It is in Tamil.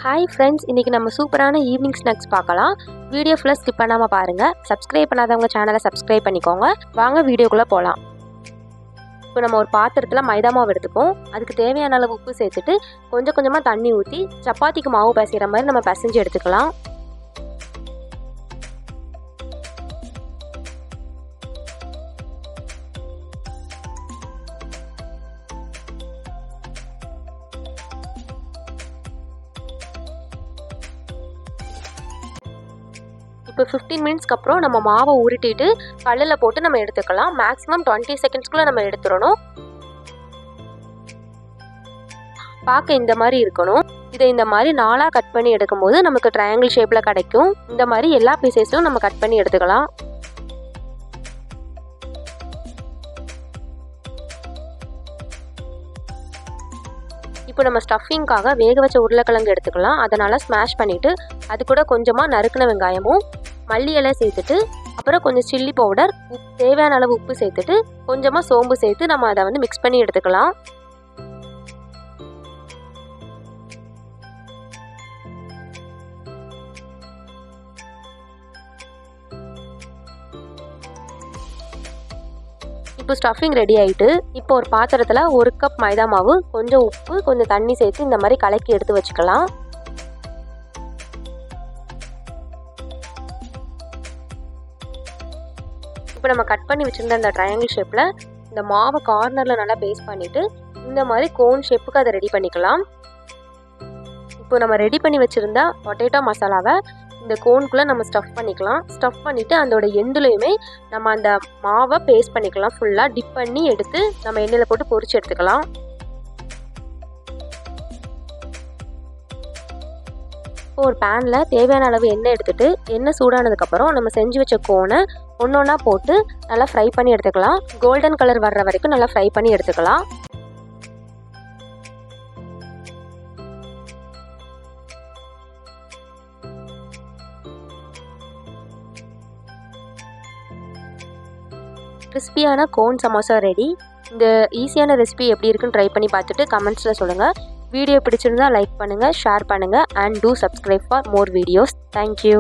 ஹாய் ஃப்ரெண்ட்ஸ், இன்றைக்கி நம்ம சூப்பரான ஈவினிங் ஸ்நாக்ஸ் பார்க்கலாம். வீடியோ ஃபுல்லாக ஸ்கிப் பண்ணாமல் பாருங்கள். சப்ஸ்கிரைப் பண்ணாதவங்க சேனலை சப்ஸ்கிரைப் பண்ணிக்கோங்க. வாங்க வீடியோக்குள்ளே போகலாம். இப்போ நம்ம ஒரு பாத்திரத்தில் மைதா மாவு எடுத்துப்போம். அதுக்கு தேவையான அளவு உப்பு சேர்த்துட்டு கொஞ்சம் கொஞ்சமாக தண்ணி ஊற்றி சப்பாத்திக்கு மாவு பிசைகிற மாதிரி நம்ம பிசைஞ்சு எடுத்துக்கலாம். இப்போ 15 மினிட்ஸ்க்கு அப்புறம் நம்ம மாவை உருட்டிட்டு கல்லில் போட்டு நம்ம எடுத்துக்கலாம். மேக்ஸிமம் 20 செகண்ட்ஸ்க்குள்ளே நம்ம எடுத்துடணும். பார்க்க இந்த மாதிரி இருக்கணும். இதை இந்த மாதிரி நாளாக கட் பண்ணி எடுக்கும்போது நமக்கு ட்ரையாங்கிள் ஷேப்பில் கிடைக்கும். இந்த மாதிரி எல்லா பீசஸும் நம்ம கட் பண்ணி எடுத்துக்கலாம். இப்போ நம்ம ஸ்டஃபிங்காக வேக வச்ச உருளைக்கிழங்கு எடுத்துக்கலாம். அதனால் ஸ்மாஷ் பண்ணிவிட்டு அது கூட கொஞ்சமாக நறுக்கின வெங்காயமும் மல்லி இலை சேர்த்துட்டு அப்புறம் கொஞ்சம் சில்லி பவுடர், தேவையான அளவு உப்பு சேர்த்துட்டு கொஞ்சமாக சோம்பு சேர்த்து நம்ம அதை மிக்ஸ் பண்ணி எடுத்துக்கலாம். இப்போ ஸ்டஃபிங் ரெடி ஆகிட்டு இப்போ ஒரு பாத்திரத்தில் 1 கப் மைதா மாவு, கொஞ்சம் உப்பு, கொஞ்சம் தண்ணி சேர்த்து இந்த மாதிரி கலக்கி எடுத்து வச்சுக்கலாம். இப்போ நம்ம கட் பண்ணி வச்சுருந்த இந்த ட்ரையாங்கிள் ஷேப்பில் இந்த மாவை கார்னரில் நல்லா பேஸ்ட் பண்ணிவிட்டு இந்த மாதிரி கோன் ஷேப்புக்கு அதை ரெடி பண்ணிக்கலாம். இப்போ நம்ம ரெடி பண்ணி வச்சுருந்த பொட்டேட்டோ மசாலாவை இந்த கோனுக்குள்ளே நம்ம ஸ்டஃப் பண்ணிக்கலாம். ஸ்டஃப் பண்ணிவிட்டு அதோட எண்டுலையுமே நம்ம அந்த மாவை பேஸ்ட் பண்ணிக்கலாம். ஃபுல்லாக டிப் பண்ணி எடுத்து நம்ம எண்ணெயில் போட்டு பொரிச்சு எடுத்துக்கலாம். இப்போ ஒரு பேனில் தேவையான அளவு எண்ணெய் எடுத்துகிட்டு எண்ணெய் சூடானதுக்கப்புறம் நம்ம செஞ்சு வச்ச கோனை ஒன்று ஒன்றா போட்டு நல்லா ஃப்ரை பண்ணி எடுத்துக்கலாம். கோல்டன் கலர் வர்ற வரைக்கும் நல்லா ஃப்ரை பண்ணி எடுத்துக்கலாம். கிறிஸ்பியான கோன் சமோசா ரெடி. இந்த ஈஸியான ரெசிபி எப்படி இருக்குன்னு ட்ரை பண்ணி பார்த்துட்டு கமெண்ட்ஸில் சொல்லுங்கள். வீடியோ பிடிச்சிருந்தா லைக் பண்ணுங்கள், ஷேர் பண்ணுங்கள், and two subscribe for more videos. Thank you.